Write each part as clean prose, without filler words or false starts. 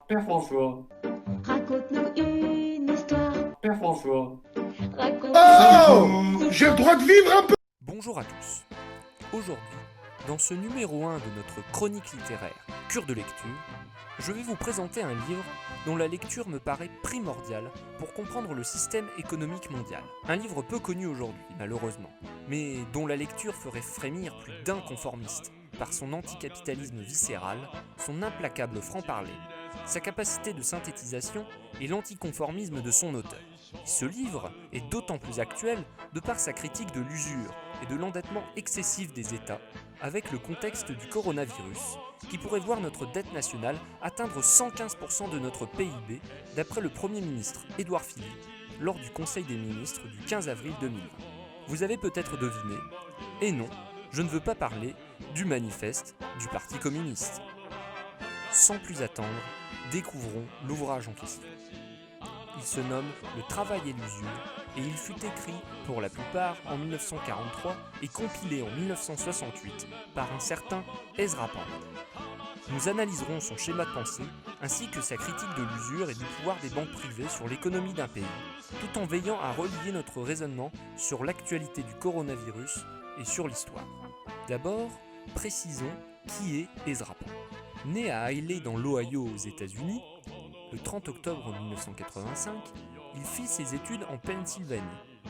Père François, Raconte-nous une histoire. Père François. Raconte-nous une J'ai le histoire. droit de vivre un peu. Bonjour à tous. Aujourd'hui, dans ce numéro 1 de notre chronique littéraire Cure de lecture, je vais vous présenter un livre dont la lecture me paraît primordiale pour comprendre le système économique mondial. Un livre peu connu aujourd'hui, malheureusement, mais dont la lecture ferait frémir plus d'un conformiste par son anticapitalisme viscéral, son implacable franc-parler, sa capacité de synthétisation et l'anticonformisme de son auteur. Ce livre est d'autant plus actuel de par sa critique de l'usure et de l'endettement excessif des États, avec le contexte du coronavirus, qui pourrait voir notre dette nationale atteindre 115% de notre PIB, d'après le Premier ministre Édouard Philippe, lors du Conseil des ministres du 15 avril 2020. Vous avez peut-être deviné, et non, je ne veux pas parler du manifeste du Parti communiste. Sans plus attendre, découvrons l'ouvrage en question. Il se nomme Le travail et l'usure et il fut écrit pour la plupart en 1943 et compilé en 1968 par un certain Ezra Pound. Nous analyserons son schéma de pensée ainsi que sa critique de l'usure et du pouvoir des banques privées sur l'économie d'un pays, tout en veillant à relier notre raisonnement sur l'actualité du coronavirus et sur l'histoire. D'abord, précisons qui est Ezra Pound. Né à Hailey dans l'Ohio aux États-Unis, le 30 octobre 1985, il fit ses études en Pennsylvanie.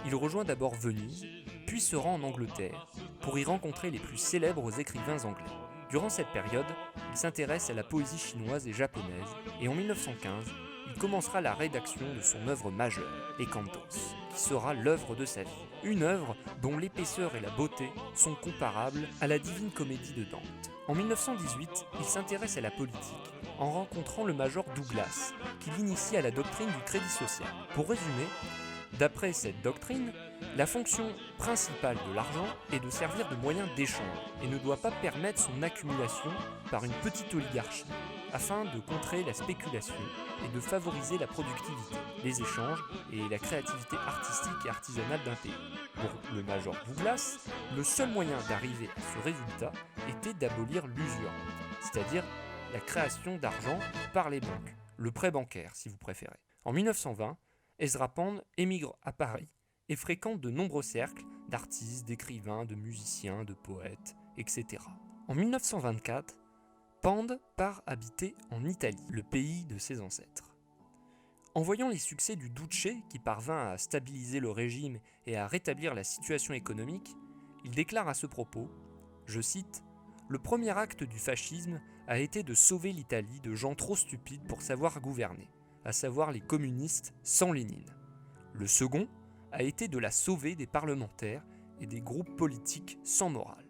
Il rejoint d'abord Venise, puis se rend en Angleterre pour y rencontrer les plus célèbres écrivains anglais. Durant cette période, il s'intéresse à la poésie chinoise et japonaise, et en 1915, il commencera la rédaction de son œuvre majeure, Les Cantos, qui sera l'œuvre de sa vie. Une œuvre dont l'épaisseur et la beauté sont comparables à la Divine Comédie de Dante. En 1918, il s'intéresse à la politique en rencontrant le major Douglas, qui l'initie à la doctrine du crédit social. Pour résumer, d'après cette doctrine, la fonction principale de l'argent est de servir de moyen d'échange et ne doit pas permettre son accumulation par une petite oligarchie, afin de contrer la spéculation et de favoriser la productivité, les échanges et la créativité artistique et artisanale d'un pays. Pour le major Douglas, le seul moyen d'arriver à ce résultat était d'abolir l'usure, c'est-à-dire la création d'argent par les banques, le prêt bancaire si vous préférez. En 1920, Ezra Pound émigre à Paris et fréquente de nombreux cercles d'artistes, d'écrivains, de musiciens, de poètes, etc. En 1924, Pound part habiter en Italie, le pays de ses ancêtres. En voyant les succès du Duce qui parvint à stabiliser le régime et à rétablir la situation économique, il déclare à ce propos, je cite, « Le premier acte du fascisme a été de sauver l'Italie de gens trop stupides pour savoir gouverner, à savoir les communistes sans Lénine. Le second a été de la sauver des parlementaires et des groupes politiques sans morale. »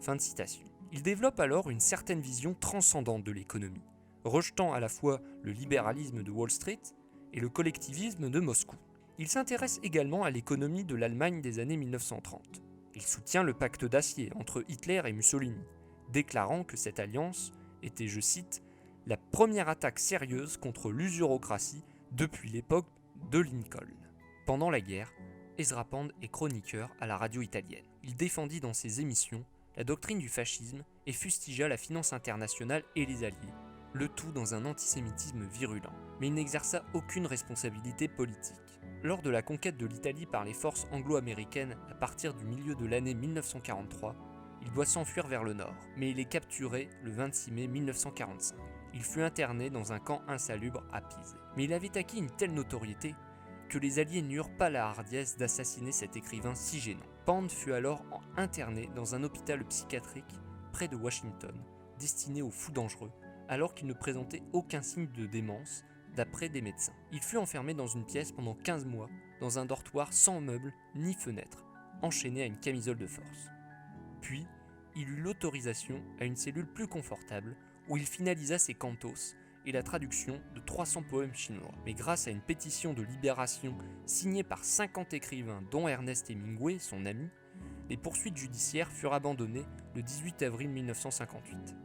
Fin de citation. Il développe alors une certaine vision transcendante de l'économie, rejetant à la fois le libéralisme de Wall Street et le collectivisme de Moscou. Il s'intéresse également à l'économie de l'Allemagne des années 1930. Il soutient le pacte d'acier entre Hitler et Mussolini, déclarant que cette alliance était, je cite, « la première attaque sérieuse contre l'usurocratie depuis l'époque de Lincoln ». Pendant la guerre, Ezra Pound est chroniqueur à la radio italienne. Il défendit dans ses émissions la doctrine du fascisme et fustigea la finance internationale et les alliés, le tout dans un antisémitisme virulent. Mais il n'exerça aucune responsabilité politique. Lors de la conquête de l'Italie par les forces anglo-américaines à partir du milieu de l'année 1943, il doit s'enfuir vers le nord, mais il est capturé le 26 mai 1945. Il fut interné dans un camp insalubre à Pise. Mais il avait acquis une telle notoriété que les Alliés n'eurent pas la hardiesse d'assassiner cet écrivain si gênant. Pound fut alors interné dans un hôpital psychiatrique près de Washington, destiné aux fous dangereux, alors qu'il ne présentait aucun signe de démence, d'après des médecins. Il fut enfermé dans une pièce pendant 15 mois, dans un dortoir sans meubles ni fenêtres, enchaîné à une camisole de force. Puis, il eut l'autorisation à une cellule plus confortable, où il finalisa ses cantos et la traduction de 300 poèmes chinois. Mais grâce à une pétition de libération signée par 50 écrivains dont Ernest Hemingway, son ami, les poursuites judiciaires furent abandonnées le 18 avril 1958.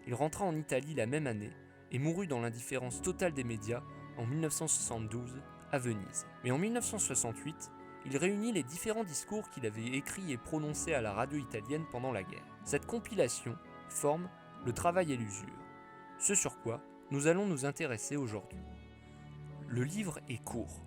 Il rentra en Italie la même année et mourut dans l'indifférence totale des médias en 1972 à Venise. Mais en 1968, il réunit les différents discours qu'il avait écrits et prononcés à la radio italienne pendant la guerre. Cette compilation forme Le travail et l'usure, ce sur quoi nous allons nous intéresser aujourd'hui. Le livre est court.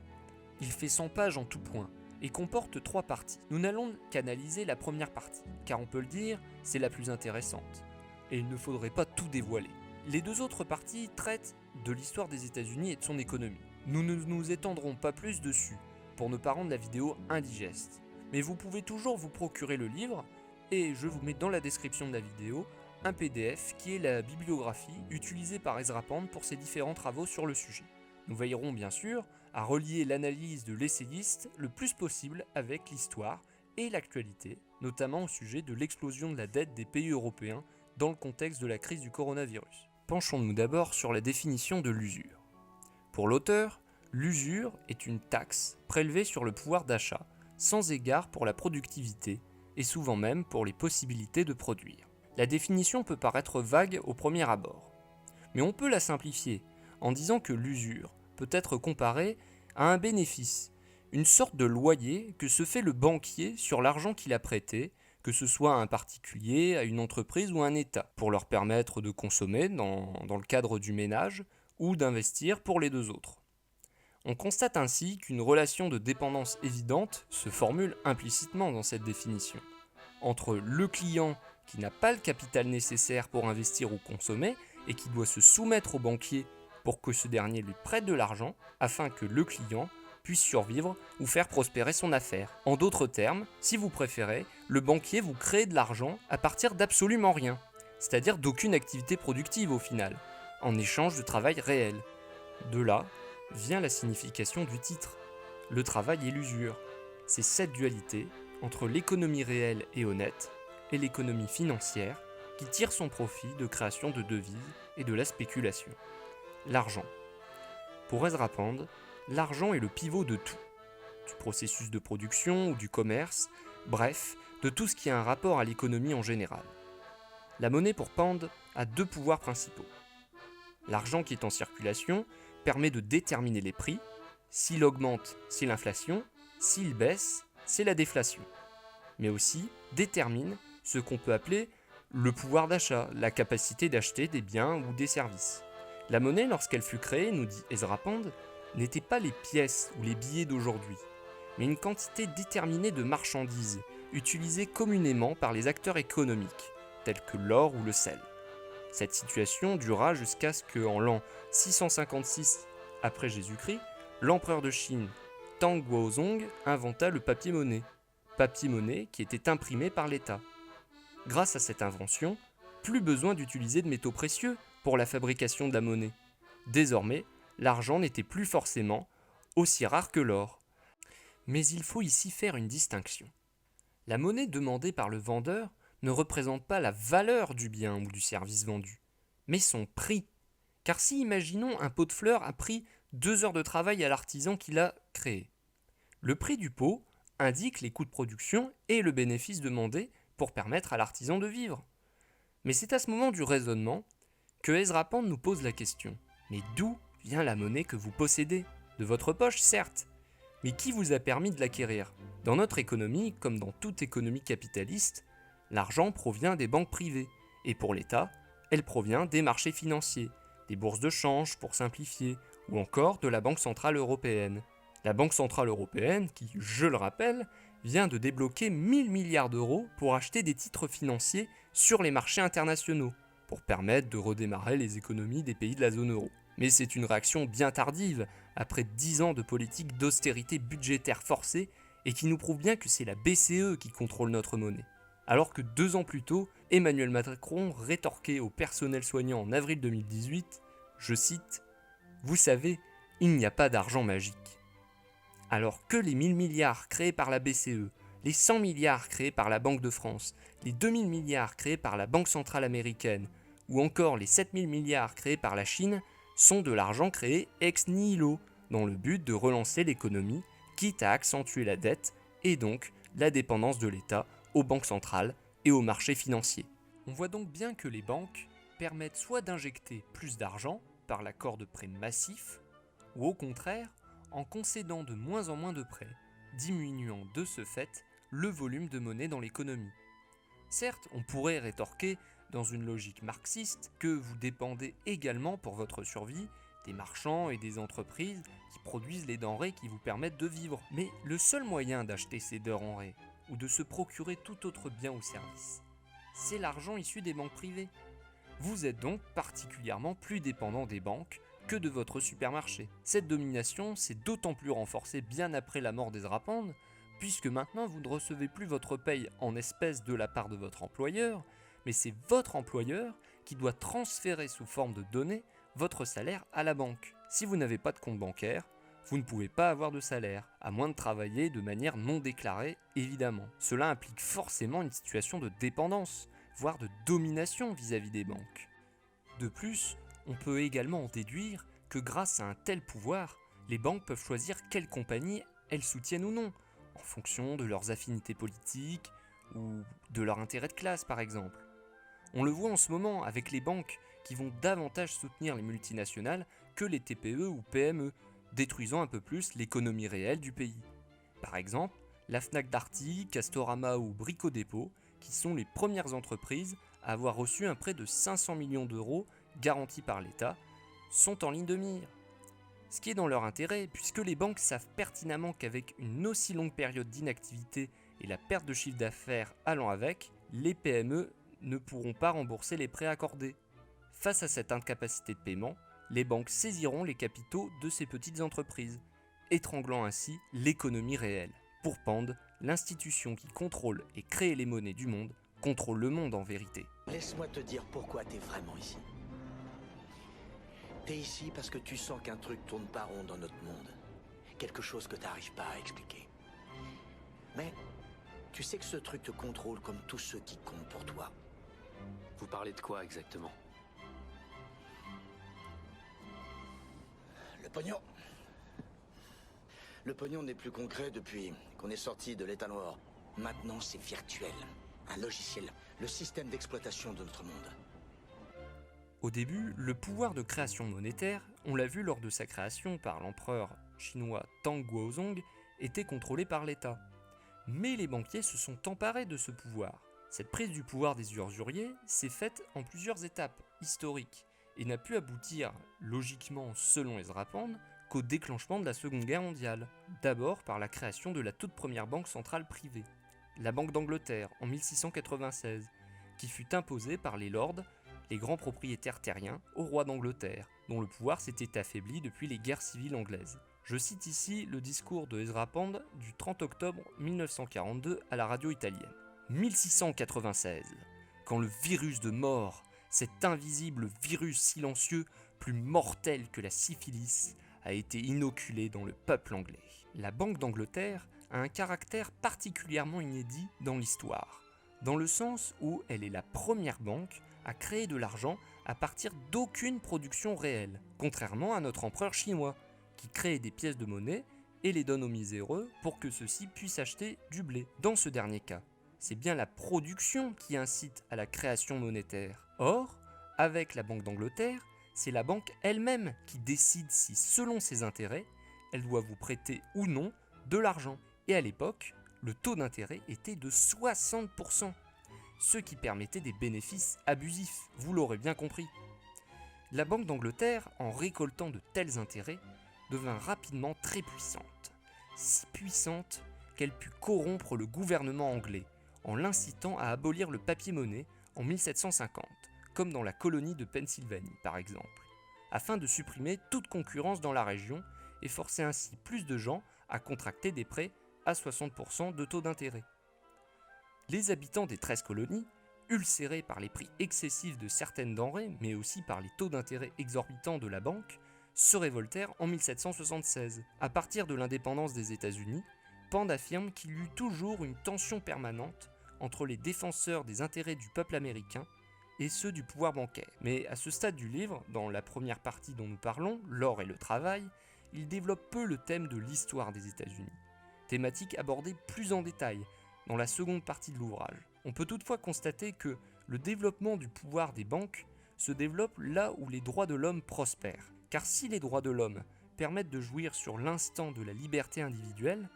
Il fait 100 pages en tout point et comporte 3 parties. Nous n'allons qu'analyser la première partie, car on peut le dire, c'est la plus intéressante. Et il ne faudrait pas tout dévoiler. Les 2 autres parties traitent de l'histoire des États-Unis et de son économie. Nous ne nous étendrons pas plus dessus, pour ne pas rendre la vidéo indigeste. Mais vous pouvez toujours vous procurer le livre, et je vous mets dans la description de la vidéo un PDF qui est la bibliographie utilisée par Ezra Pound pour ses différents travaux sur le sujet. Nous veillerons bien sûr à relier l'analyse de l'essayiste le plus possible avec l'histoire et l'actualité, notamment au sujet de l'explosion de la dette des pays européens dans le contexte de la crise du coronavirus. Penchons-nous d'abord sur la définition de l'usure. Pour l'auteur, l'usure est une taxe prélevée sur le pouvoir d'achat, sans égard pour la productivité et souvent même pour les possibilités de produire. La définition peut paraître vague au premier abord, mais on peut la simplifier en disant que l'usure peut être comparée à un bénéfice, une sorte de loyer que se fait le banquier sur l'argent qu'il a prêté, que ce soit à un particulier, à une entreprise ou à un État, pour leur permettre de consommer dans le cadre du ménage ou d'investir pour les 2 autres. On constate ainsi qu'une relation de dépendance évidente se formule implicitement dans cette définition, entre le client qui n'a pas le capital nécessaire pour investir ou consommer et qui doit se soumettre au banquier pour que ce dernier lui prête de l'argent afin que le client puisse survivre ou faire prospérer son affaire. En d'autres termes, si vous préférez, le banquier vous crée de l'argent à partir d'absolument rien, c'est-à-dire d'aucune activité productive au final, en échange de travail réel. De là vient la signification du titre, le travail et l'usure. C'est cette dualité entre l'économie réelle et honnête et l'économie financière qui tire son profit de création de devises et de la spéculation. L'argent. Pour Ezra Pound, l'argent est le pivot de tout, du processus de production ou du commerce, bref, de tout ce qui a un rapport à l'économie en général. La monnaie pour Pound a 2 pouvoirs principaux. L'argent qui est en circulation permet de déterminer les prix. S'il augmente, c'est l'inflation. S'il baisse, c'est la déflation. Mais aussi détermine ce qu'on peut appeler le pouvoir d'achat, la capacité d'acheter des biens ou des services. La monnaie, lorsqu'elle fut créée, nous dit Ezra Pound, n'était pas les pièces ou les billets d'aujourd'hui, mais une quantité déterminée de marchandises utilisées communément par les acteurs économiques, tels que l'or ou le sel. Cette situation dura jusqu'à ce qu'en l'an 656 après Jésus-Christ, l'empereur de Chine Tang Guozong inventa le papier-monnaie qui était imprimé par l'État. Grâce à cette invention, plus besoin d'utiliser de métaux précieux pour la fabrication de la monnaie. Désormais, l'argent n'était plus forcément aussi rare que l'or. Mais il faut ici faire une distinction. La monnaie demandée par le vendeur ne représente pas la valeur du bien ou du service vendu, mais son prix. Car si, imaginons, un pot de fleurs a pris 2 heures de travail à l'artisan qui l'a créé, le prix du pot indique les coûts de production et le bénéfice demandé pour permettre à l'artisan de vivre. Mais c'est à ce moment du raisonnement que Ezra Pound nous pose la question. Mais d'où vient la monnaie que vous possédez ? De votre poche, certes, mais qui vous a permis de l'acquérir ? Dans notre économie, comme dans toute économie capitaliste, l'argent provient des banques privées, et pour l'État, elle provient des marchés financiers, des bourses de change pour simplifier, ou encore de la Banque Centrale Européenne. La Banque Centrale Européenne, qui, je le rappelle, vient de débloquer 1000 milliards d'euros pour acheter des titres financiers sur les marchés internationaux, pour permettre de redémarrer les économies des pays de la zone euro. Mais c'est une réaction bien tardive, après 10 ans de politique d'austérité budgétaire forcée, et qui nous prouve bien que c'est la BCE qui contrôle notre monnaie. Alors que 2 ans plus tôt, Emmanuel Macron rétorquait au personnel soignant en avril 2018, je cite, « Vous savez, il n'y a pas d'argent magique ». Alors que les 1000 milliards créés par la BCE, les 100 milliards créés par la Banque de France, les 2000 milliards créés par la Banque centrale américaine, ou encore les 7000 milliards créés par la Chine, sont de l'argent créé ex nihilo, dans le but de relancer l'économie, quitte à accentuer la dette et donc la dépendance de l'État aux banques centrales et aux marchés financiers. On voit donc bien que les banques permettent soit d'injecter plus d'argent par l'accord de prêts massifs, ou au contraire, en concédant de moins en moins de prêts, diminuant de ce fait le volume de monnaie dans l'économie. Certes, on pourrait rétorquer dans une logique marxiste, que vous dépendez également pour votre survie des marchands et des entreprises qui produisent les denrées qui vous permettent de vivre. Mais le seul moyen d'acheter ces denrées, ou de se procurer tout autre bien ou service, c'est l'argent issu des banques privées. Vous êtes donc particulièrement plus dépendant des banques que de votre supermarché. Cette domination s'est d'autant plus renforcée bien après la mort d'Ezra Pound, puisque maintenant vous ne recevez plus votre paye en espèces de la part de votre employeur, mais c'est votre employeur qui doit transférer sous forme de données votre salaire à la banque. Si vous n'avez pas de compte bancaire, vous ne pouvez pas avoir de salaire, à moins de travailler de manière non déclarée, évidemment. Cela implique forcément une situation de dépendance, voire de domination vis-à-vis des banques. De plus, on peut également en déduire que grâce à un tel pouvoir, les banques peuvent choisir quelle compagnie elles soutiennent ou non, en fonction de leurs affinités politiques ou de leur intérêt de classe par exemple. On le voit en ce moment avec les banques qui vont davantage soutenir les multinationales que les TPE ou PME, détruisant un peu plus l'économie réelle du pays. Par exemple, la Fnac Darty, Castorama ou Brico Dépôt, qui sont les premières entreprises à avoir reçu un prêt de 500 millions d'euros garantis par l'État, sont en ligne de mire. Ce qui est dans leur intérêt, puisque les banques savent pertinemment qu'avec une aussi longue période d'inactivité et la perte de chiffre d'affaires allant avec, les PME ne pourront pas rembourser les prêts accordés. Face à cette incapacité de paiement, les banques saisiront les capitaux de ces petites entreprises, étranglant ainsi l'économie réelle. Pour Pound, l'institution qui contrôle et crée les monnaies du monde contrôle le monde en vérité. Laisse-moi te dire pourquoi t'es vraiment ici. T'es ici parce que tu sens qu'un truc tourne pas rond dans notre monde. Quelque chose que t'arrives pas à expliquer. Mais tu sais que ce truc te contrôle comme tous ceux qui comptent pour toi. Vous parlez de quoi exactement? Le pognon. Le pognon n'est plus concret depuis qu'on est sorti de l'état noir. Maintenant, c'est virtuel. Un logiciel. Le système d'exploitation de notre monde. Au début, le pouvoir de création monétaire, on l'a vu lors de sa création par l'empereur chinois Tang Guozong, était contrôlé par l'État. Mais les banquiers se sont emparés de ce pouvoir. Cette prise du pouvoir des usuriers s'est faite en plusieurs étapes historiques et n'a pu aboutir, logiquement selon Ezra Pound, qu'au déclenchement de la Seconde Guerre mondiale. D'abord par la création de la toute première banque centrale privée, la Banque d'Angleterre en 1696, qui fut imposée par les lords, les grands propriétaires terriens, au roi d'Angleterre, dont le pouvoir s'était affaibli depuis les guerres civiles anglaises. Je cite ici le discours de Ezra Pound du 30 octobre 1942 à la radio italienne. 1696, quand le virus de mort, cet invisible virus silencieux, plus mortel que la syphilis, a été inoculé dans le peuple anglais. La Banque d'Angleterre a un caractère particulièrement inédit dans l'histoire, dans le sens où elle est la première banque à créer de l'argent à partir d'aucune production réelle, contrairement à notre empereur chinois, qui crée des pièces de monnaie et les donne aux miséreux pour que ceux-ci puissent acheter du blé. Dans ce dernier cas, c'est bien la production qui incite à la création monétaire. Or, avec la Banque d'Angleterre, c'est la banque elle-même qui décide si, selon ses intérêts, elle doit vous prêter ou non de l'argent. Et à l'époque, le taux d'intérêt était de 60%, ce qui permettait des bénéfices abusifs, vous l'aurez bien compris. La Banque d'Angleterre, en récoltant de tels intérêts, devint rapidement très puissante. Si puissante qu'elle put corrompre le gouvernement anglais, en l'incitant à abolir le papier-monnaie en 1750, comme dans la colonie de Pennsylvanie par exemple, afin de supprimer toute concurrence dans la région et forcer ainsi plus de gens à contracter des prêts à 60% de taux d'intérêt. Les habitants des 13 colonies, ulcérés par les prix excessifs de certaines denrées, mais aussi par les taux d'intérêt exorbitants de la banque, se révoltèrent en 1776. À partir de l'indépendance des États-Unis, Pound affirme qu'il y eut toujours une tension permanente entre les défenseurs des intérêts du peuple américain et ceux du pouvoir bancaire. Mais à ce stade du livre, dans la première partie dont nous parlons, l'or et le travail, il développe peu le thème de l'histoire des États-Unis, thématique abordée plus en détail dans la seconde partie de l'ouvrage. On peut toutefois constater que le développement du pouvoir des banques se développe là où les droits de l'homme prospèrent. Car si les droits de l'homme permettent de jouir sur l'instant de la liberté individuelle,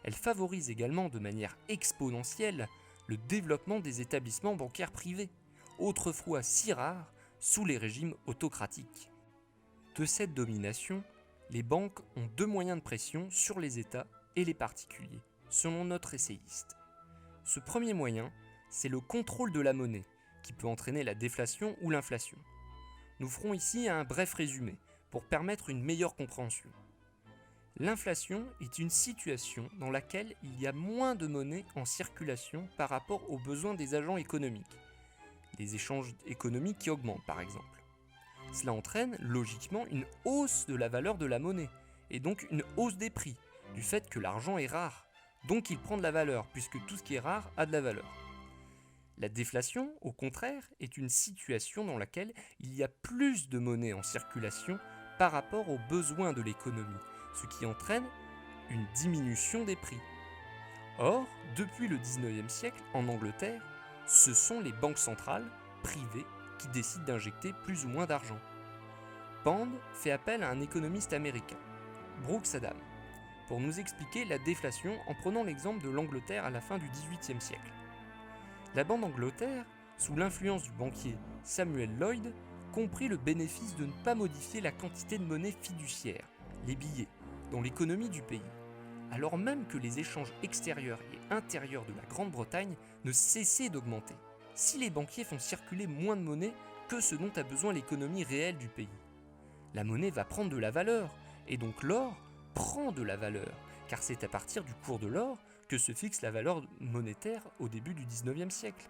elles favorisent également de manière exponentielle le développement des établissements bancaires privés, autrefois si rare sous les régimes autocratiques. De cette domination, les banques ont deux moyens de pression sur les États et les particuliers, selon notre essayiste. Ce premier moyen, c'est le contrôle de la monnaie, qui peut entraîner la déflation ou l'inflation. Nous ferons ici un bref résumé, pour permettre une meilleure compréhension. L'inflation est une situation dans laquelle il y a moins de monnaie en circulation par rapport aux besoins des agents économiques. Les échanges économiques qui augmentent par exemple. Cela entraîne logiquement une hausse de la valeur de la monnaie, et donc une hausse des prix, du fait que l'argent est rare, donc il prend de la valeur, puisque tout ce qui est rare a de la valeur. La déflation, au contraire, est une situation dans laquelle il y a plus de monnaie en circulation par rapport aux besoins de l'économie, ce qui entraîne une diminution des prix. Or, depuis le 19e siècle, en Angleterre, ce sont les banques centrales, privées, qui décident d'injecter plus ou moins d'argent. Pand fait appel à un économiste américain, Brooks Adams, pour nous expliquer la déflation en prenant l'exemple de l'Angleterre à la fin du XVIIIe siècle. La Banque d'Angleterre, sous l'influence du banquier Samuel Lloyd, comprit le bénéfice de ne pas modifier la quantité de monnaie fiduciaire, les billets, dans l'économie du pays, alors même que les échanges extérieurs et intérieurs de la Grande-Bretagne ne cessaient d'augmenter. Si les banquiers font circuler moins de monnaie que ce dont a besoin l'économie réelle du pays, la monnaie va prendre de la valeur, et donc l'or prend de la valeur, car c'est à partir du cours de l'or que se fixe la valeur monétaire au début du 19e siècle.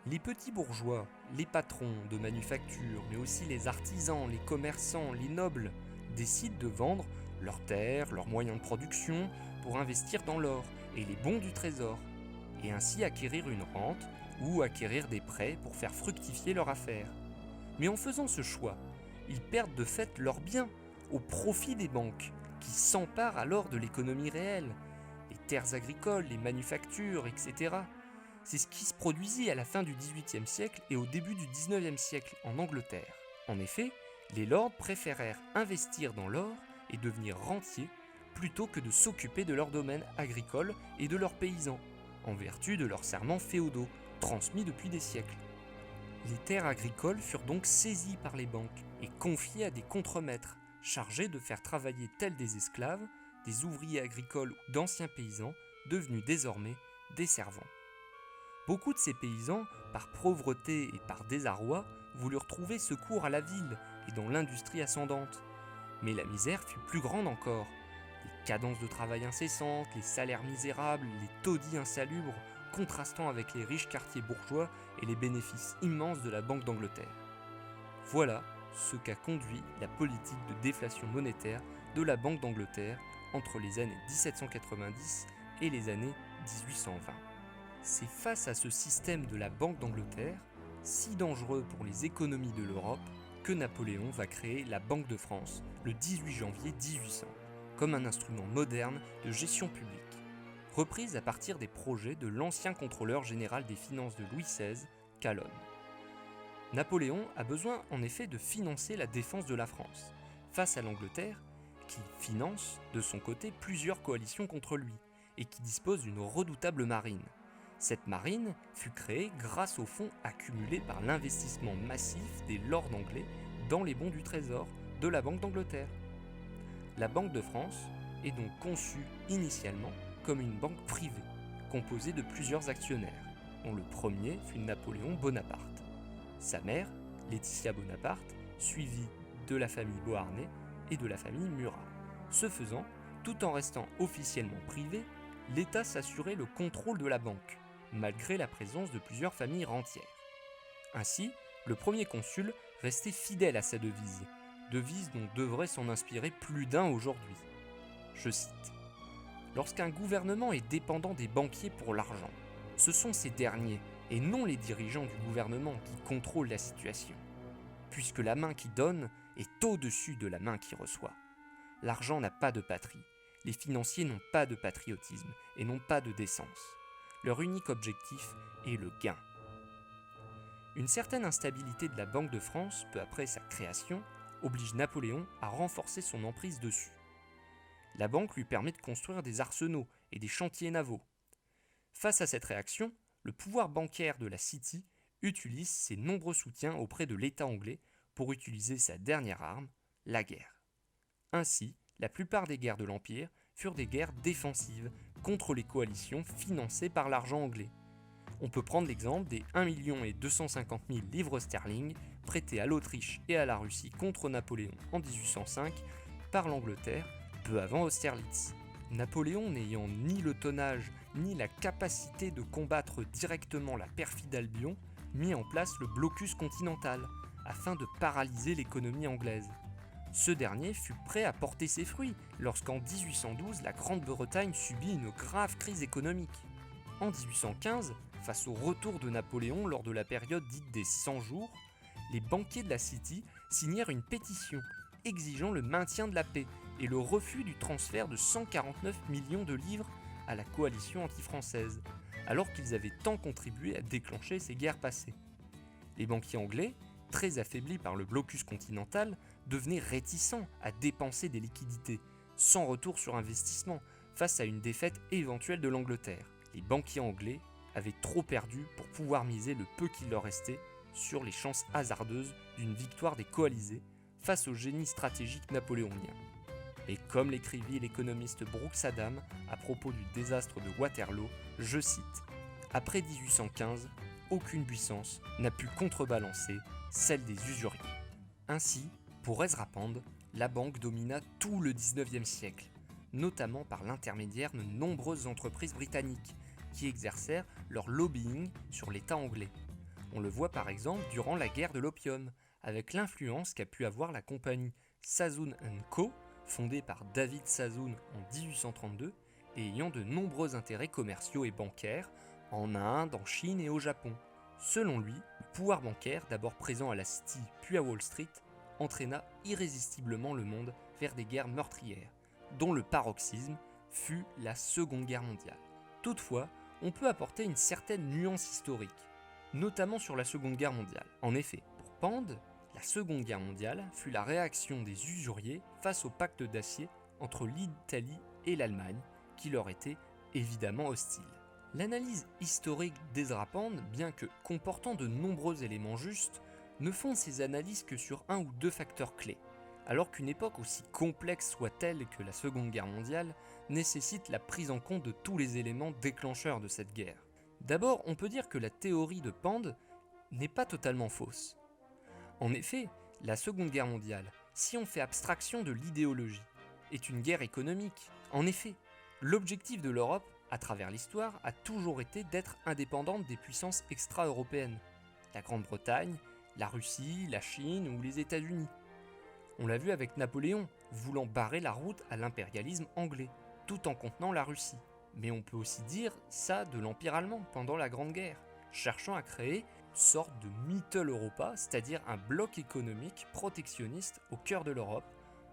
Les petits bourgeois, les patrons de manufactures, mais aussi les artisans, les commerçants, les nobles, décident de vendre leurs terres, leurs moyens de production pour investir dans l'or et les bons du trésor, et ainsi acquérir une rente ou acquérir des prêts pour faire fructifier leur affaire. Mais en faisant ce choix, ils perdent de fait leurs biens au profit des banques, qui s'emparent alors de l'économie réelle, les terres agricoles, les manufactures, etc. C'est ce qui se produisit à la fin du XVIIIe siècle et au début du XIXe siècle en Angleterre. En effet, les lords préférèrent investir dans l'or et devenir rentiers plutôt que de s'occuper de leur domaine agricole et de leurs paysans, en vertu de leurs serments féodaux, transmis depuis des siècles. Les terres agricoles furent donc saisies par les banques et confiées à des contremaîtres, chargés de faire travailler tels des esclaves, des ouvriers agricoles ou d'anciens paysans, devenus désormais des servants. Beaucoup de ces paysans, par pauvreté et par désarroi, voulurent trouver secours à la ville et dans l'industrie ascendante. Mais la misère fut plus grande encore. Les cadences de travail incessantes, les salaires misérables, les taudis insalubres, contrastant avec les riches quartiers bourgeois et les bénéfices immenses de la Banque d'Angleterre. Voilà ce qu'a conduit la politique de déflation monétaire de la Banque d'Angleterre entre les années 1790 et les années 1820. C'est face à ce système de la Banque d'Angleterre, si dangereux pour les économies de l'Europe, que Napoléon va créer la Banque de France le 18 janvier 1800, comme un instrument moderne de gestion publique, reprise à partir des projets de l'ancien contrôleur général des finances de Louis XVI, Calonne. Napoléon a besoin en effet de financer la défense de la France, face à l'Angleterre, qui finance de son côté plusieurs coalitions contre lui, et qui dispose d'une redoutable marine. Cette marine fut créée grâce aux fonds accumulés par l'investissement massif des lords anglais dans les bons du trésor de la Banque d'Angleterre. La Banque de France est donc conçue initialement comme une banque privée, composée de plusieurs actionnaires, dont le premier fut Napoléon Bonaparte. Sa mère, Laetitia Bonaparte, suivie de la famille Beauharnais et de la famille Murat. Ce faisant, tout en restant officiellement privé, l'État s'assurait le contrôle de la banque, malgré la présence de plusieurs familles rentières. Ainsi, le premier consul restait fidèle à sa devise dont devrait s'en inspirer plus d'un aujourd'hui. Je cite : « Lorsqu'un gouvernement est dépendant des banquiers pour l'argent, ce sont ces derniers, et non les dirigeants du gouvernement, qui contrôlent la situation, puisque la main qui donne est au-dessus de la main qui reçoit. L'argent n'a pas de patrie, les financiers n'ont pas de patriotisme et n'ont pas de décence. Leur unique objectif est le gain. » Une certaine instabilité de la Banque de France, peu après sa création, oblige Napoléon à renforcer son emprise dessus. La banque lui permet de construire des arsenaux et des chantiers navaux. Face à cette réaction, le pouvoir bancaire de la City utilise ses nombreux soutiens auprès de l'État anglais pour utiliser sa dernière arme, la guerre. Ainsi, la plupart des guerres de l'Empire furent des guerres défensives contre les coalitions financées par l'argent anglais. On peut prendre l'exemple des 1 250 000 livres sterling prêtés à l'Autriche et à la Russie contre Napoléon en 1805 par l'Angleterre peu avant Austerlitz. Napoléon n'ayant ni le tonnage ni la capacité de combattre directement la perfide Albion, mit en place le blocus continental afin de paralyser l'économie anglaise. Ce dernier fut prêt à porter ses fruits lorsqu'en 1812 la Grande-Bretagne subit une grave crise économique. En 1815, face au retour de Napoléon lors de la période dite des 100 jours, les banquiers de la City signèrent une pétition exigeant le maintien de la paix et le refus du transfert de 149 millions de livres à la coalition anti-française, alors qu'ils avaient tant contribué à déclencher ces guerres passées. Les banquiers anglais, très affaiblis par le blocus continental, devenaient réticents à dépenser des liquidités, sans retour sur investissement, face à une défaite éventuelle de l'Angleterre. Les banquiers anglais avaient trop perdu pour pouvoir miser le peu qu'il leur restait sur les chances hasardeuses d'une victoire des coalisés face au génie stratégique napoléonien. Et comme l'écrivit l'économiste Brooks Adam à propos du désastre de Waterloo, je cite « Après 1815, aucune puissance n'a pu contrebalancer celle des usuriers. » Ainsi, pour Ezra Pound, la banque domina tout le 19e siècle, notamment par l'intermédiaire de nombreuses entreprises britanniques qui exercèrent leur lobbying sur l'État anglais. On le voit par exemple durant la guerre de l'opium, avec l'influence qu'a pu avoir la compagnie Sazzoon & Co., fondée par David Sazzoon en 1832 et ayant de nombreux intérêts commerciaux et bancaires en Inde, en Chine et au Japon. Selon lui, le pouvoir bancaire, d'abord présent à la City puis à Wall Street, entraîna irrésistiblement le monde vers des guerres meurtrières, dont le paroxysme fut la Seconde Guerre mondiale. Toutefois, on peut apporter une certaine nuance historique, notamment sur la Seconde Guerre mondiale. En effet, pour Pound, la Seconde Guerre mondiale fut la réaction des usuriers face au pacte d'acier entre l'Italie et l'Allemagne, qui leur était évidemment hostile. L'analyse historique d'Ezra Pound, bien que comportant de nombreux éléments justes, ne fonde ses analyses que sur un ou deux facteurs clés, alors qu'une époque aussi complexe soit-elle que la Seconde Guerre mondiale nécessite la prise en compte de tous les éléments déclencheurs de cette guerre. D'abord, on peut dire que la théorie de Pound n'est pas totalement fausse. En effet, la Seconde Guerre mondiale, si on fait abstraction de l'idéologie, est une guerre économique. En effet, l'objectif de l'Europe, à travers l'histoire, a toujours été d'être indépendante des puissances extra-européennes, la Grande-Bretagne, la Russie, la Chine ou les États-Unis. On l'a vu avec Napoléon, voulant barrer la route à l'impérialisme anglais, tout en contenant la Russie. Mais on peut aussi dire ça de l'Empire allemand pendant la Grande Guerre, cherchant à créer une sorte de Mittel Europa, c'est-à-dire un bloc économique protectionniste au cœur de l'Europe,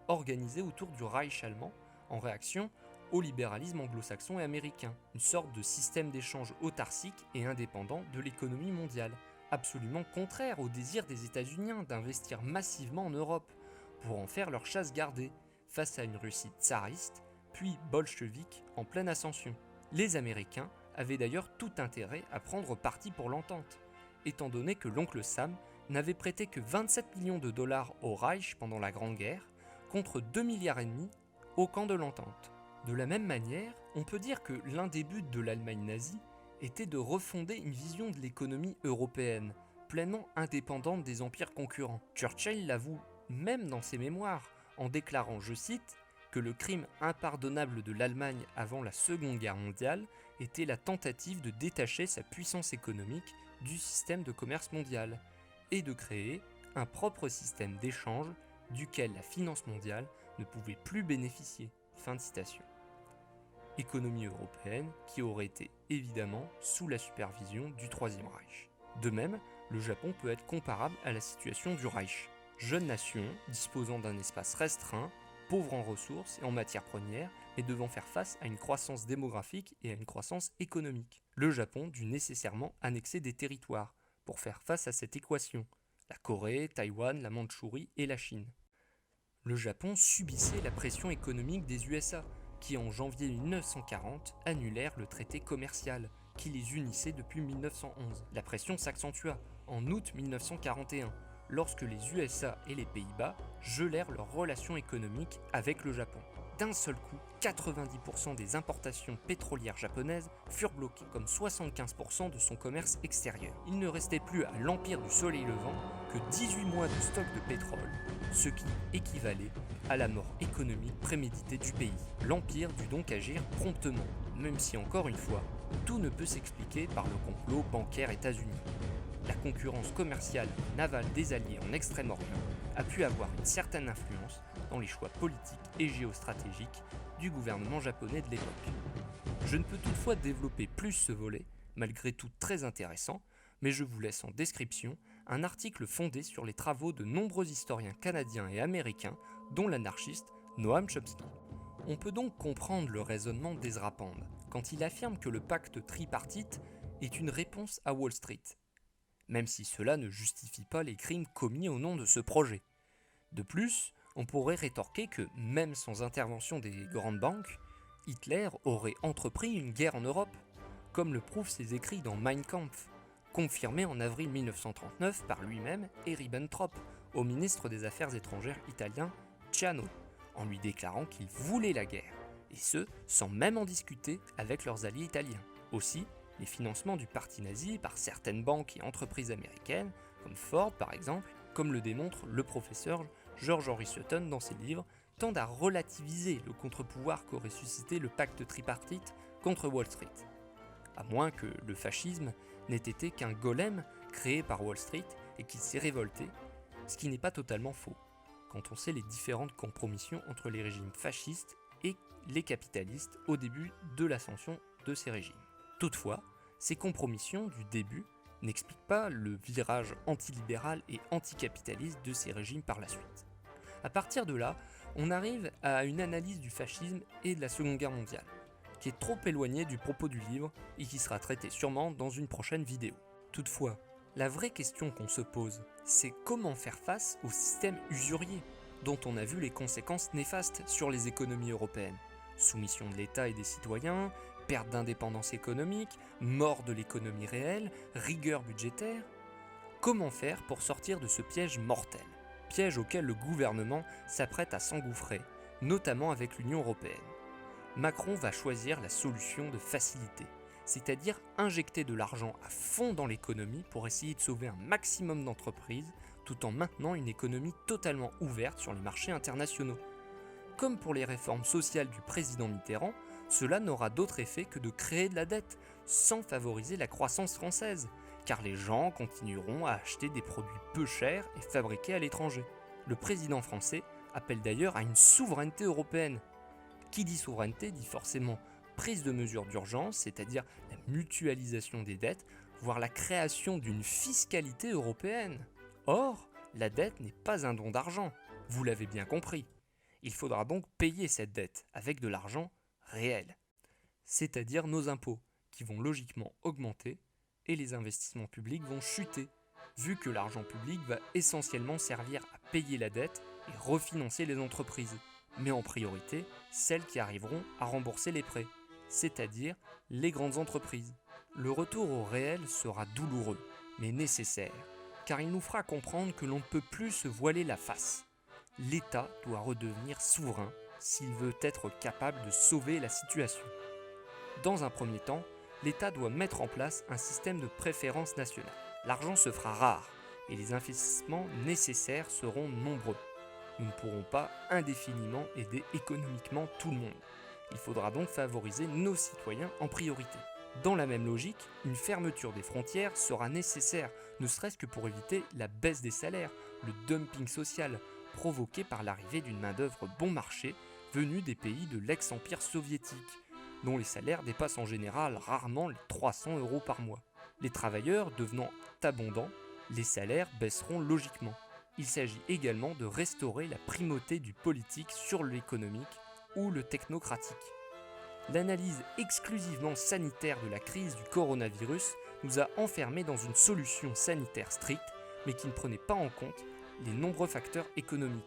organisé autour du Reich allemand, en réaction au libéralisme anglo-saxon et américain, une sorte de système d'échange autarcique et indépendant de l'économie mondiale, absolument contraire au désir des États-Unis d'investir massivement en Europe, pour en faire leur chasse gardée, face à une Russie tsariste, puis bolchevique en pleine ascension. Les Américains avaient d'ailleurs tout intérêt à prendre parti pour l'entente, étant donné que l'oncle Sam n'avait prêté que 27 millions de dollars au Reich pendant la Grande Guerre, contre 2,5 milliards au camp de l'entente. De la même manière, on peut dire que l'un des buts de l'Allemagne nazie était de refonder une vision de l'économie européenne, pleinement indépendante des empires concurrents. Churchill l'avoue même dans ses mémoires, en déclarant, je cite, que le crime impardonnable de l'Allemagne avant la Seconde Guerre mondiale était la tentative de détacher sa puissance économique du système de commerce mondial et de créer un propre système d'échange duquel la finance mondiale ne pouvait plus bénéficier. Fin de citation. Économie européenne qui aurait été évidemment sous la supervision du Troisième Reich. De même, le Japon peut être comparable à la situation du Reich. Jeune nation, disposant d'un espace restreint, pauvre en ressources et en matières premières, mais devant faire face à une croissance démographique et à une croissance économique. Le Japon dut nécessairement annexer des territoires pour faire face à cette équation, la Corée, Taïwan, la Mandchourie et la Chine. Le Japon subissait la pression économique des USA, qui en janvier 1940 annulèrent le traité commercial qui les unissait depuis 1911. La pression s'accentua en août 1941, lorsque les USA et les Pays-Bas gelèrent leurs relations économiques avec le Japon. D'un seul coup, 90% des importations pétrolières japonaises furent bloquées, comme 75% de son commerce extérieur. Il ne restait plus à l'Empire du Soleil Levant que 18 mois de stock de pétrole, ce qui équivalait à la mort économique préméditée du pays. L'Empire dut donc agir promptement, même si encore une fois, tout ne peut s'expliquer par le complot bancaire états-unien. La concurrence commerciale navale des alliés en Extrême-Orient a pu avoir une certaine influence dans les choix politiques et géostratégiques du gouvernement japonais de l'époque. Je ne peux toutefois développer plus ce volet, malgré tout très intéressant, mais je vous laisse en description un article fondé sur les travaux de nombreux historiens canadiens et américains, dont l'anarchiste Noam Chomsky. On peut donc comprendre le raisonnement d'Ezra Pound quand il affirme que le pacte tripartite est une réponse à Wall Street, même si cela ne justifie pas les crimes commis au nom de ce projet. De plus, on pourrait rétorquer que, même sans intervention des grandes banques, Hitler aurait entrepris une guerre en Europe, comme le prouvent ses écrits dans Mein Kampf, confirmé en avril 1939 par lui-même et Ribbentrop, au ministre des Affaires étrangères italien Ciano, en lui déclarant qu'il voulait la guerre, et ce, sans même en discuter avec leurs alliés italiens. Aussi, les financements du parti nazi par certaines banques et entreprises américaines, comme Ford par exemple, comme le démontre le professeur George Henry Sutton dans ses livres, tendent à relativiser le contre-pouvoir qu'aurait suscité le pacte tripartite contre Wall Street. À moins que le fascisme n'ait été qu'un golem créé par Wall Street et qu'il s'est révolté, ce qui n'est pas totalement faux, quand on sait les différentes compromissions entre les régimes fascistes et les capitalistes au début de l'ascension de ces régimes. Toutefois, ces compromissions du début n'expliquent pas le virage antilibéral et anticapitaliste de ces régimes par la suite. À partir de là, on arrive à une analyse du fascisme et de la Seconde Guerre mondiale, qui est trop éloignée du propos du livre et qui sera traitée sûrement dans une prochaine vidéo. Toutefois, la vraie question qu'on se pose, c'est comment faire face au système usurier, dont on a vu les conséquences néfastes sur les économies européennes. Soumission de l'État et des citoyens, perte d'indépendance économique, mort de l'économie réelle, rigueur budgétaire. Comment faire pour sortir de ce piège mortel ? Piège auquel le gouvernement s'apprête à s'engouffrer, notamment avec l'Union européenne. Macron va choisir la solution de facilité, c'est-à-dire injecter de l'argent à fond dans l'économie pour essayer de sauver un maximum d'entreprises, tout en maintenant une économie totalement ouverte sur les marchés internationaux. Comme pour les réformes sociales du président Mitterrand, cela n'aura d'autre effet que de créer de la dette, sans favoriser la croissance française, car les gens continueront à acheter des produits peu chers et fabriqués à l'étranger. Le président français appelle d'ailleurs à une souveraineté européenne. Qui dit souveraineté dit forcément prise de mesures d'urgence, c'est-à-dire la mutualisation des dettes, voire la création d'une fiscalité européenne. Or, la dette n'est pas un don d'argent, vous l'avez bien compris. Il faudra donc payer cette dette avec de l'argent réel, c'est-à-dire nos impôts, qui vont logiquement augmenter et les investissements publics vont chuter, vu que l'argent public va essentiellement servir à payer la dette et refinancer les entreprises, mais en priorité celles qui arriveront à rembourser les prêts, c'est-à-dire les grandes entreprises. Le retour au réel sera douloureux, mais nécessaire, car il nous fera comprendre que l'on ne peut plus se voiler la face. L'État doit redevenir souverain s'il veut être capable de sauver la situation. Dans un premier temps, l'État doit mettre en place un système de préférence nationale. L'argent se fera rare et les investissements nécessaires seront nombreux. Nous ne pourrons pas indéfiniment aider économiquement tout le monde. Il faudra donc favoriser nos citoyens en priorité. Dans la même logique, une fermeture des frontières sera nécessaire, ne serait-ce que pour éviter la baisse des salaires, le dumping social, provoqué par l'arrivée d'une main-d'œuvre bon marché venue des pays de l'ex-empire soviétique, dont les salaires dépassent en général rarement les 300 € par mois. Les travailleurs devenant abondants, les salaires baisseront logiquement. Il s'agit également de restaurer la primauté du politique sur l'économique ou le technocratique. L'analyse exclusivement sanitaire de la crise du coronavirus nous a enfermés dans une solution sanitaire stricte, mais qui ne prenait pas en compte les nombreux facteurs économiques.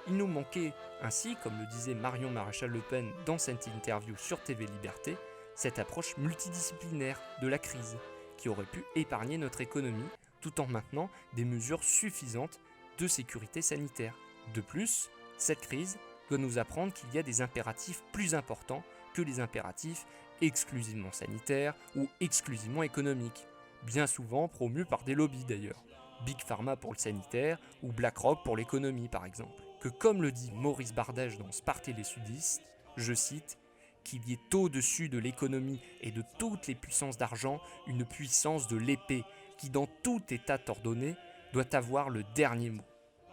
Il nous manquait ainsi, comme le disait Marion Maréchal-Le Pen dans cette interview sur TV Liberté, cette approche multidisciplinaire de la crise, qui aurait pu épargner notre économie tout en maintenant des mesures suffisantes de sécurité sanitaire. De plus, cette crise doit nous apprendre qu'il y a des impératifs plus importants que les impératifs exclusivement sanitaires ou exclusivement économiques, bien souvent promus par des lobbies d'ailleurs, Big Pharma pour le sanitaire ou BlackRock pour l'économie par exemple. Que comme le dit Maurice Bardèche dans Sparte et les sudistes, je cite, qu'il y ait au-dessus de l'économie et de toutes les puissances d'argent une puissance de l'épée qui dans tout état ordonné doit avoir le dernier mot.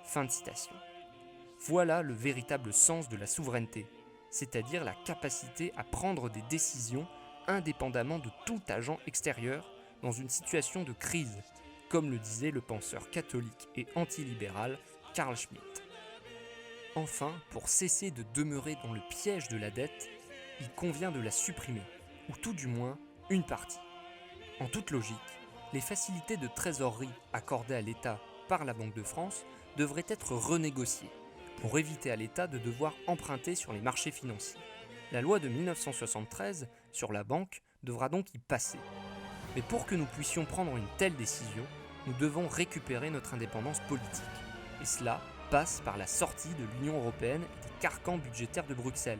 Fin de citation. Voilà le véritable sens de la souveraineté, c'est-à-dire la capacité à prendre des décisions indépendamment de tout agent extérieur dans une situation de crise, comme le disait le penseur catholique et antilibéral Carl Schmitt. Enfin, pour cesser de demeurer dans le piège de la dette, il convient de la supprimer, ou tout du moins une partie. En toute logique, les facilités de trésorerie accordées à l'État par la Banque de France devraient être renégociées, pour éviter à l'État de devoir emprunter sur les marchés financiers. La loi de 1973 sur la banque devra donc y passer. Mais pour que nous puissions prendre une telle décision, nous devons récupérer notre indépendance politique. Et cela passe par la sortie de l'Union européenne et des carcans budgétaires de Bruxelles,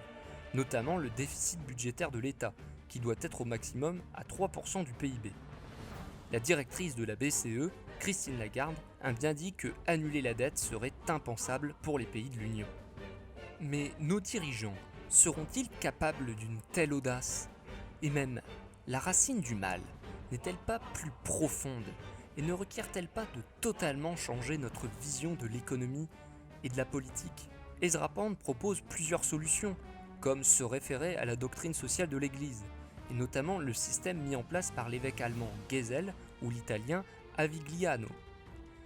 notamment le déficit budgétaire de l'État, qui doit être au maximum à 3% du PIB. La directrice de la BCE, Christine Lagarde, a bien dit que annuler la dette serait impensable pour les pays de l'Union. Mais nos dirigeants seront-ils capables d'une telle audace ? Et même, la racine du mal n'est-elle pas plus profonde et ne requiert-elle pas de totalement changer notre vision de l'économie et de la politique ? Ezra Pound propose plusieurs solutions, comme se référer à la doctrine sociale de l'Église, et notamment le système mis en place par l'évêque allemand Gesell ou l'italien Avigliano.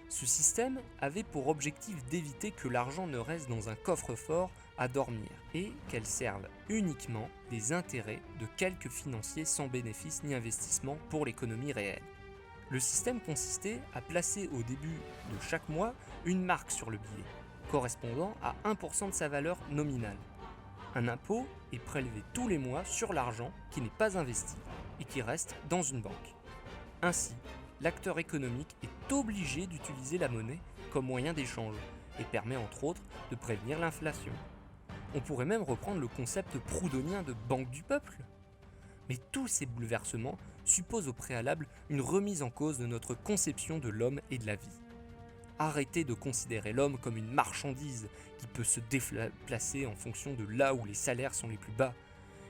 Ce système avait pour objectif d'éviter que l'argent ne reste dans un coffre-fort à dormir et qu'elle serve uniquement les intérêts de quelques financiers sans bénéfice ni investissement pour l'économie réelle. Le système consistait à placer au début de chaque mois une marque sur le billet, correspondant à 1% de sa valeur nominale. Un impôt est prélevé tous les mois sur l'argent qui n'est pas investi et qui reste dans une banque. Ainsi, l'acteur économique est obligé d'utiliser la monnaie comme moyen d'échange et permet entre autres de prévenir l'inflation. On pourrait même reprendre le concept proudhonien de banque du peuple. Mais tous ces bouleversements supposent au préalable une remise en cause de notre conception de l'homme et de la vie. Arrêtez de considérer l'homme comme une marchandise qui peut se déplacer en fonction de là où les salaires sont les plus bas.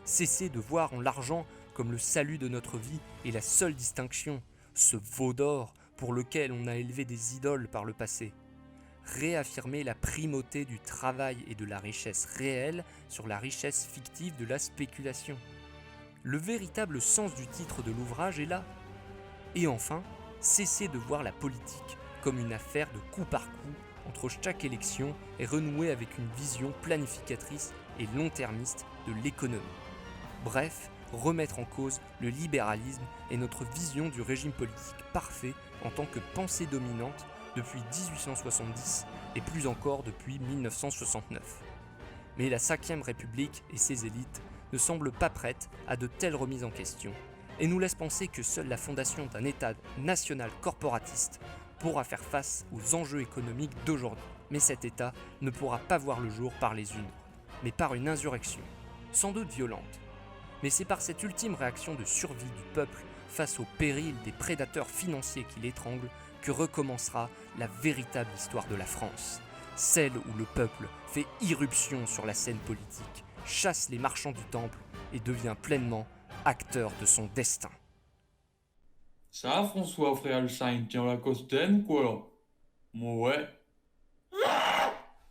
Cessez de voir en l'argent comme le salut de notre vie et la seule distinction, ce veau d'or pour lequel on a élevé des idoles par le passé. Réaffirmez la primauté du travail et de la richesse réelle sur la richesse fictive de la spéculation. Le véritable sens du titre de l'ouvrage est là. Et enfin, cessez de voir la politique comme une affaire de coup par coup entre chaque élection et renouer avec une vision planificatrice et long-termiste de l'économie. Bref, remettre en cause le libéralisme et notre vision du régime politique parfait en tant que pensée dominante depuis 1870 et plus encore depuis 1969. Mais la 5e République et ses élites ne semblent pas prêtes à de telles remises en question et nous laissent penser que seule la fondation d'un État national corporatiste pourra faire face aux enjeux économiques d'aujourd'hui. Mais cet État ne pourra pas voir le jour par les urnes, mais par une insurrection, sans doute violente. Mais c'est par cette ultime réaction de survie du peuple face au péril des prédateurs financiers qui l'étranglent que recommencera la véritable histoire de la France, celle où le peuple fait irruption sur la scène politique, chasse les marchands du temple et devient pleinement acteur de son destin. Ça, François, frère Alcine, tient la costaine, quoi? Moi, ouais.